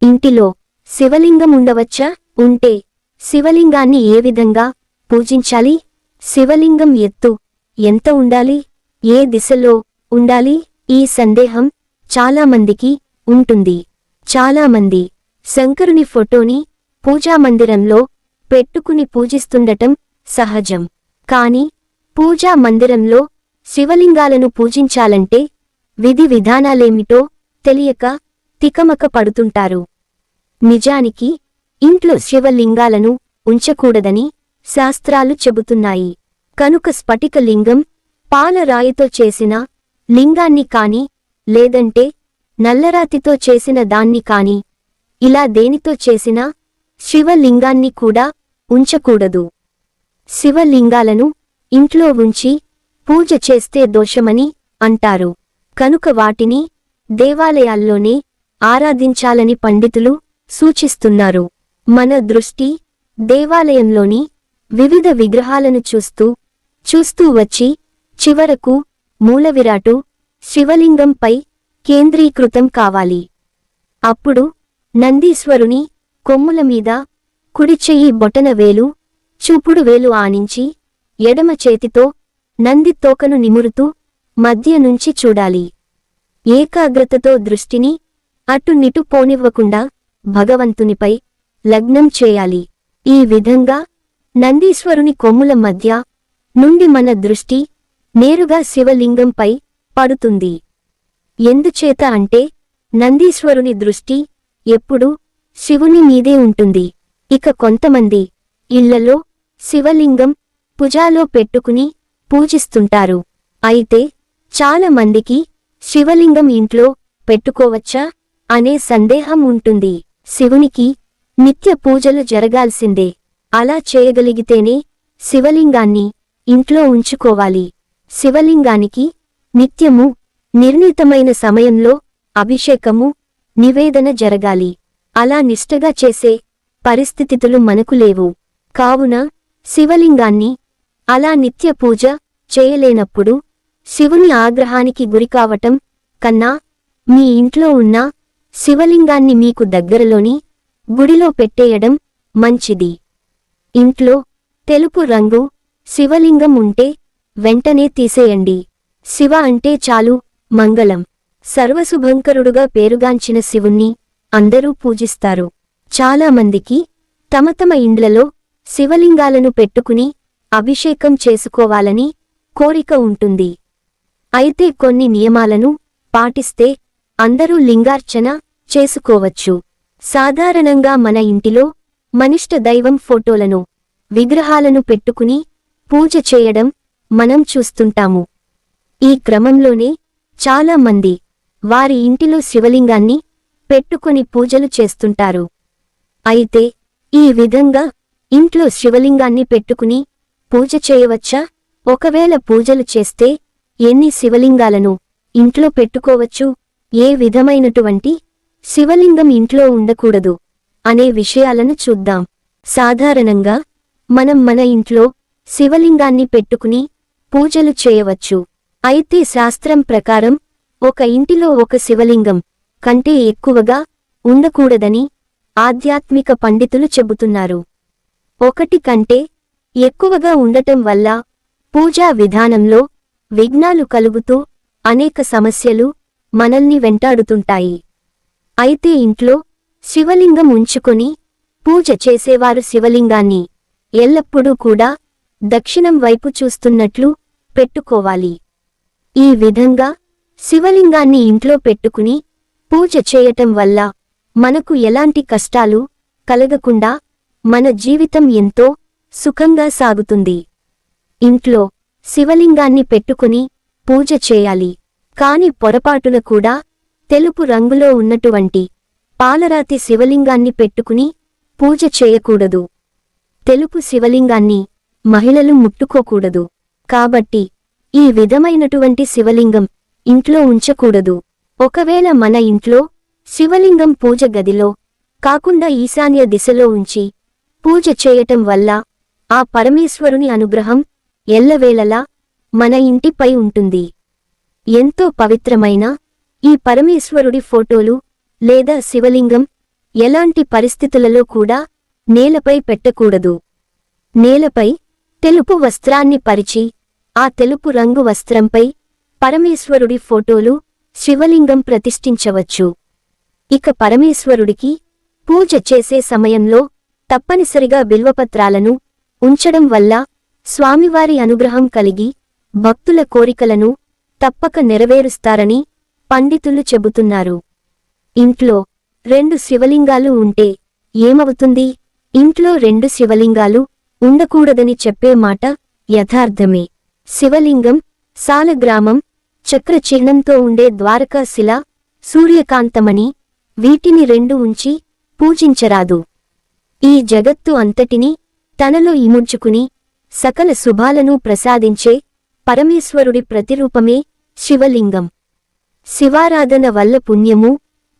ఇంటిలో శివలింగం ఉండవచ్చా? ఉంటే శివలింగాన్ని ఏ విధంగా పూజించాలి? శివలింగం ఎత్తు ఎంత ఉండాలి? ఏ దిశలో ఉండాలి? ఈ సందేహం చాలామందికి ఉంటుంది. చాలామంది శంకరుని ఫోటోని పూజామందిరంలో పెట్టుకుని పూజిస్తుండటం సహజం. కాని పూజా మందిరంలో శివలింగాలను పూజించాలంటే విధి విధానాలేమిటో తెలియక తికమక పడుతుంటారు. నిజానికి ఇంట్లో శివలింగాలను ఉంచకూడదని శాస్త్రాలు చెబుతున్నాయి. కనుక స్ఫటిక లింగం, పాలరాయితో చేసిన లింగాన్ని కాని లేదంటే నల్లరాతితో చేసిన దాన్ని కాని ఇలా దేనితో చేసిన శివలింగాన్ని కూడా ఉంచకూడదు. శివలింగాలను ఇంట్లో ఉంచి పూజ చేస్తే దోషమని అంటారు. కనుక వాటిని దేవాలయాల్లోనే ఆరాధించాలని పండితులు సూచిస్తున్నారు. మన దృష్టి దేవాలయంలోని వివిధ విగ్రహాలను చూస్తూ వచ్చి చివరకు మూలవిరాటు శివలింగంపై కేంద్రీకృతం కావాలి. అప్పుడు నందీశ్వరుని కొమ్ముల మీద కుడిచెయ్యి బొటన వేలు, చూపుడు వేలు ఆనించి ఎడమ చేతితో నంది తోకను నిమురుతూ మధ్య నుంచి చూడాలి. ఏకాగ్రతతో దృష్టిని అటు-నిటు పోనివ్వకుండా భగవంతునిపై లగ్నం చేయాలి. ఈ విధంగా నందీశ్వరుని కొమ్ముల మధ్య నుండి మన దృష్టి నేరుగా శివలింగంపై పడుతుంది. ఎందుచేత అంటే నందీశ్వరుని దృష్టి ఎప్పుడూ శివుని మీదే ఉంటుంది. ఇక కొంతమంది ఇళ్లలో శివలింగం పూజాలో పెట్టుకుని పూజిస్తుంటారు. అయితే చాలా మందికి శివలింగం ఇంట్లో పెట్టుకోవచ్చా అనే సందేహం ఉంటుంది. శివునికి నిత్య పూజలు జరగాల్సిందే. అలా చేయగలిగితేనే శివలింగాన్ని ఇంట్లో ఉంచుకోవాలి. శివలింగానికి నిత్యము నిర్ణీతమైన సమయంలో అభిషేకము, నివేదన జరగాలి. అలా నిష్టగా చేసే పరిస్థితులు మనకు లేవు. కావున శివలింగాన్ని అలా నిత్య పూజ చేయలేనప్పుడు శివుని ఆగ్రహానికి గురికావటం కన్నా మీ ఇంట్లో ఉన్న శివలింగాన్ని మీకు దగ్గరలోని గుడిలో పెట్టేయడం మంచిది. ఇంట్లో తెలుపు రంగు శివలింగం ఉంటే వెంటనే తీసేయండి. శివ అంటే చాలు మంగళం, సర్వశుభంకరుడుగా పేరుగాంచిన శివుణ్ణి అందరూ పూజిస్తారు. చాలామందికి తమ తమ ఇండ్లలో శివలింగాలను పెట్టుకుని అభిషేకం చేసుకోవాలని కోరిక ఉంటుంది. అయితే కొన్ని నియమాలను పాటిస్తే అందరూ లింగార్చన చేసుకోవచ్చు. సాధారణంగా మన ఇంటిలో మనిష్ట దైవం ఫోటోలను, విగ్రహాలను పెట్టుకుని పూజ చేయడం మనం చూస్తుంటాము. ఈ క్రమంలోనే చాలా మంది వారి ఇంటిలో శివలింగాన్ని పెట్టుకుని పూజలు చేస్తుంటారు. అయితే ఈ విధంగా ఇంట్లో శివలింగాన్ని పెట్టుకుని పూజ చేయవచ్చా? ఒకవేళ పూజలు చేస్తే ఎన్ని శివలింగాలను ఇంట్లో పెట్టుకోవచ్చు? ఏ విధమైనటువంటి శివలింగం ఇంట్లో ఉండకూడదు అనే విషయాలను చూద్దాం. సాధారణంగా మనం మన ఇంట్లో శివలింగాన్ని పెట్టుకుని పూజలు చేయవచ్చు. అయితే శాస్త్రం ప్రకారం ఒక ఇంటిలో ఒక శివలింగం కంటే ఎక్కువగా ఉండకూడదని ఆధ్యాత్మిక పండితులు చెబుతున్నారు. ఒకటి కంటే ఎక్కువగా ఉండటం వల్ల పూజా విధానంలో విఘ్నాలు కలుగుతూ అనేక సమస్యలు మనల్ని వెంటాడుతుంటాయి. అయితే ఇంట్లో శివలింగం ఉంచుకొని పూజ చేసేవారు శివలింగాన్ని ఎల్లప్పుడూ కూడా దక్షిణం వైపు చూస్తున్నట్లు పెట్టుకోవాలి. ఈ విధంగా శివలింగాన్ని ఇంట్లో పెట్టుకుని పూజ చేయటం వల్ల మనకు ఎలాంటి కష్టాలు కలగకుండా మన జీవితం ఎంతో సుఖంగా సాగుతుంది. ఇంట్లో శివలింగాన్ని పెట్టుకుని పూజ చేయాలి. కాని పొరపాటున కూడా తెలుపు రంగులో ఉన్నటువంటి పాలరాతి శివలింగాన్ని పెట్టుకుని పూజ చేయకూడదు. తెలుపు శివలింగాన్ని మహిళలు ముట్టుకోకూడదు. కాబట్టి ఈ విధమైనటువంటి శివలింగం ఇంట్లో ఉంచకూడదు. ఒకవేళ మన ఇంట్లో శివలింగం పూజ గదిలో కాకుండా ఈశాన్య దిశలో ఉంచి పూజ చేయటం వల్ల ఆ పరమేశ్వరుని అనుగ్రహం ఎల్లవేళలా మన ఇంటిపై ఉంటుంది. ఎంతో పవిత్రమైన ఈ పరమేశ్వరుడి ఫోటోలు లేదా శివలింగం ఎలాంటి పరిస్థితులలో కూడా నేలపై పెట్టకూడదు. నేలపై తెలుపు వస్త్రాన్ని పరిచి ఆ తెలుపు రంగు వస్త్రంపై పరమేశ్వరుడి ఫోటోలు, శివలింగం ప్రతిష్ఠించవచ్చు. ఇక పరమేశ్వరుడికి పూజ చేసే సమయంలో తప్పనిసరిగా బిల్వపత్రాలను ఉంచడం వల్ల స్వామివారి అనుగ్రహం కలిగి భక్తుల కోరికలను తప్పక నెరవేరుస్తారని పండితులు చెబుతున్నారు. ఇంట్లో 2 శివలింగాలు ఉంటే ఏమవుతుంది? ఇంట్లో 2 శివలింగాలు ఉండకూడదని చెప్పే మాట యథార్థమే. శివలింగం, సాలగ్రామం, చక్రచిహ్నంతో ఉండే ద్వారకా శిల, సూర్యకాంతమణి వీటిని 2 ఉంచి పూజించరాదు. ఈ జగత్తు అంతటినీ తనలో ఇముడ్చుకుని సకల శుభాలను ప్రసాదించే పరమేశ్వరుడి ప్రతిరూపమే శివలింగం. శివారాధన వల్ల పుణ్యము,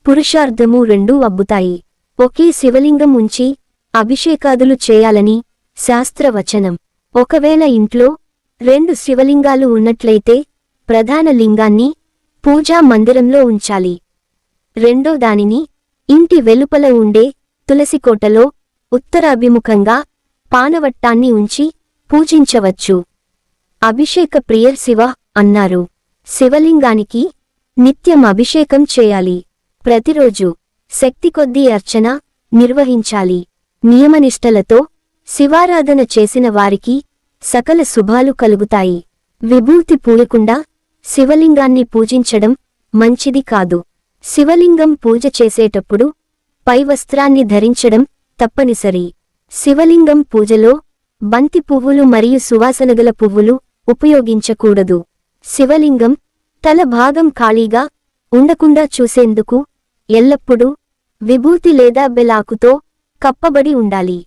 పురుషార్థము 2 అబ్బుతాయి. ఒకే శివలింగం ఉంచి అభిషేకాదులు చేయాలని శాస్త్రవచనం. ఒకవేళ ఇంట్లో 2 శివలింగాలు ఉన్నట్లయితే ప్రధాన లింగాన్ని పూజా మందిరంలో ఉంచాలి. రెండో దానిని ఇంటి వెలుపల ఉండే తులసికోటలో ఉత్తరాభిముఖంగా పానవట్టాన్ని ఉంచి పూజించవచ్చు. అభిషేక ప్రియర్ శివ అన్నారు. శివలింగానికి నిత్యం అభిషేకం చేయాలి. ప్రతిరోజు శక్తికొద్దీ అర్చన నిర్వహించాలి. నియమనిష్టలతో శివారాధన చేసిన వారికి సకల శుభాలు కలుగుతాయి. విభూతి పూయకుండా శివలింగాన్ని పూజించడం మంచిది కాదు. శివలింగం పూజ చేసేటప్పుడు పై వస్త్రాన్ని ధరించడం తప్పనిసరి. శివలింగం పూజలో బంతి పువ్వులు మరియు సువాసనగల పువ్వులు ఉపయోగించకూడదు. శివలింగం తల భాగం ఖాళీగా ఉండకుండా చూసేందుకు ఎల్లప్పుడూ విభూతి లేదా బెలాకుతో కప్పబడి ఉండాలి.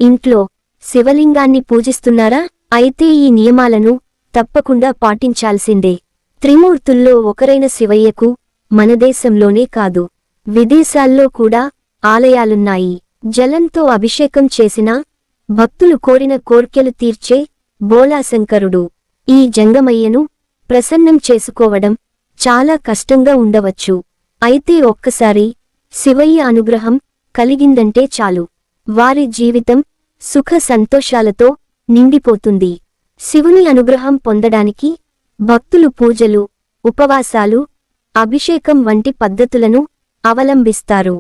ఇంట్లో శివలింగాన్ని పూజిస్తున్నారా? అయితే ఈ నియమాలను తప్పకుండా పాటించాల్సిందే. త్రిమూర్తుల్లో ఒకరైన శివయ్యకు మన దేశంలోనే కాదు, విదేశాల్లో కూడా ఆలయాలున్నాయి. జలంతో అభిషేకం చేసిన భక్తులు కోరిన కోర్కెలు తీర్చే బోళాశంకరుడు. ఈ జంగమయ్యను ప్రసన్నం చేసుకోవడం చాలా కష్టంగా ఉండవచ్చు. అయితే ఒక్కసారి శివయ్య అనుగ్రహం కలిగిందంటే చాలు, వారి జీవితం సుఖ సంతోషాలతో నిండిపోతుంది. శివుని అనుగ్రహం పొందడానికి భక్తులు పూజలు, ఉపవాసాలు, అభిషేకం వంటి పద్ధతులను అవలంబిస్తారు.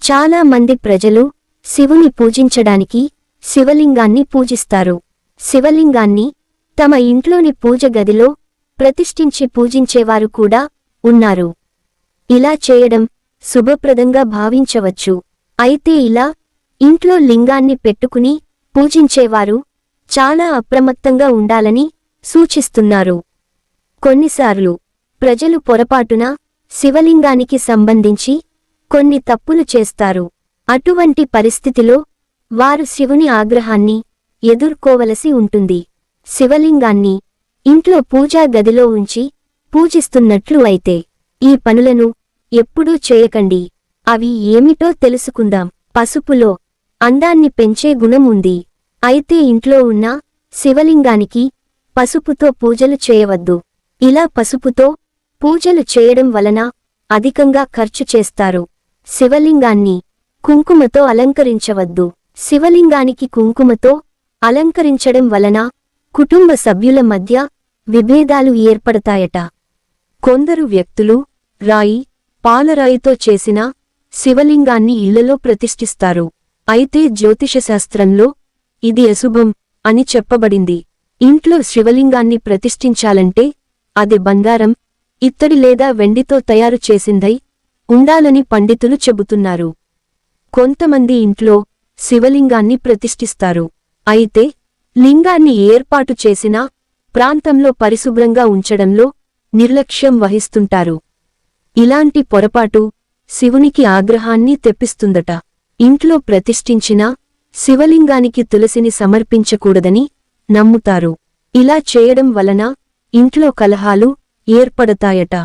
చాలా మంది ప్రజలు శివుని పూజించడానికి శివలింగాన్ని పూజిస్తారు. శివలింగాన్ని తమ ఇంట్లోని పూజ గదిలో ప్రతిష్ఠించి పూజించేవారు కూడా ఉన్నారు. ఇలా చేయడం శుభప్రదంగా భావించవచ్చు. అయితే ఇలా ఇంట్లో లింగాన్ని పెట్టుకుని పూజించేవారు చాలా అప్రమత్తంగా ఉండాలని సూచిస్తున్నారు. కొన్నిసార్లు ప్రజలు పొరపాటున శివలింగానికి సంబంధించి కొన్ని తప్పులు చేస్తారు. అటువంటి పరిస్థితిలో వారు శివుని ఆగ్రహాన్ని ఎదుర్కోవలసి ఉంటుంది. శివలింగాన్ని ఇంట్లో పూజా గదిలో ఉంచి పూజిస్తున్నట్లు అయితే ఈ పనులను ఎప్పుడూ చేయకండి. అవి ఏమిటో తెలుసుకుందాం. పసుపులో అందాన్ని పెంచే గుణం ఉంది. అయితే ఇంట్లో ఉన్న శివలింగానికి పసుపుతో పూజలు చేయవద్దు. ఇలా పసుపుతో పూజలు చేయడం వలన అధికంగా ఖర్చు చేస్తారు. శివలింగాన్ని కుంకుమతో అలంకరించవద్దు. శివలింగానికి కుంకుమతో అలంకరించడం వలన కుటుంబ సభ్యుల మధ్య విభేదాలు ఏర్పడతాయట. కొందరు వ్యక్తులు రాయి, పాలరాయితో చేసిన శివలింగాన్ని ఇళ్లలో ప్రతిష్ఠిస్తారు. అయితే జ్యోతిషశాస్త్రంలో ఇది అశుభం అని చెప్పబడింది. ఇంట్లో శివలింగాన్ని ప్రతిష్ఠించాలంటే అది బంగారం, ఇత్తడి లేదా వెండితో తయారు చేసిందై ఉండాలని పండితులు చెబుతున్నారు. కొంతమంది ఇంట్లో శివలింగాన్ని ప్రతిష్ఠిస్తారు. అయితే లింగాన్ని ఏర్పాటు చేసిన ప్రాంతంలో పరిశుభ్రంగా ఉంచడంలో నిర్లక్ష్యం వహిస్తుంటారు. ఇలాంటి పొరపాటు శివునికి ఆగ్రహాన్ని తెప్పిస్తుందట. ఇంట్లో ప్రతిష్ఠించిన శివలింగానికి తులసిని సమర్పించకూడదని నమ్ముతారు. ఇలా చేయడం వలన ఇంట్లో కలహాలు ఏర్పడతాయట.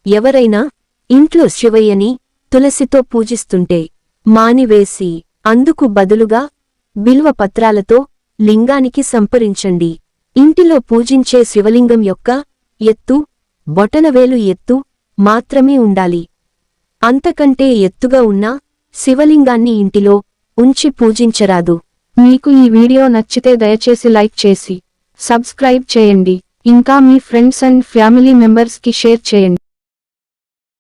ఎవరైనా ఇంట్లో శివయ్యని తులసితో పూజిస్తుంటే మానివేసి అందుకు బదులుగా బిల్వ పత్రాలతో లింగానికి సంపరించండి. ఇంటిలో పూజించే శివలింగం యొక్క ఎత్తు బొటనవేలు ఎత్తు మాత్రమే ఉండాలి. అంతకంటే ఎత్తుగా ఉన్నా శివలింగాన్ని ఇంటిలో ఉంచి పూజించరాదు. మీకు ఈ వీడియో నచ్చితే దయచేసి లైక్ చేసి సబ్స్క్రైబ్ చేయండి. ఇంకా మీ ఫ్రెండ్స్ అండ్ ఫ్యామిలీ మెంబర్స్కి షేర్ చేయండి.